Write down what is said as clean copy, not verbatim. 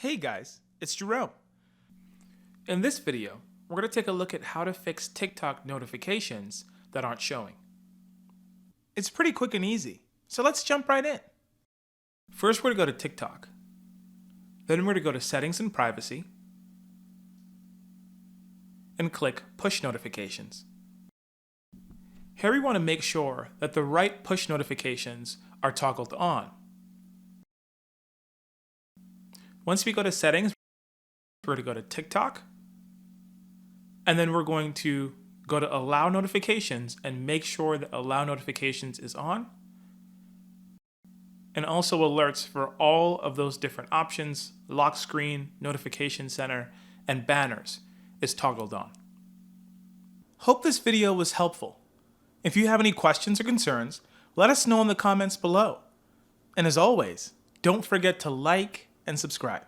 Hey guys, it's Jerome. In this video, we're going to take a look at how to fix TikTok notifications that aren't showing. It's pretty quick and easy, so let's jump right in. First, we're going to go to TikTok. Then we're going to go to Settings and Privacy and click Push Notifications. Here we want to make sure that the right push notifications are toggled on. Once we go to Settings, we're going to go to TikTok, and then we're going to go to Allow Notifications and make sure that Allow Notifications is on, and also alerts for all of those different options, lock screen, notification center, and banners is toggled on. Hope this video was helpful. If you have any questions or concerns, let us know in the comments below. And as always, don't forget to like and subscribe.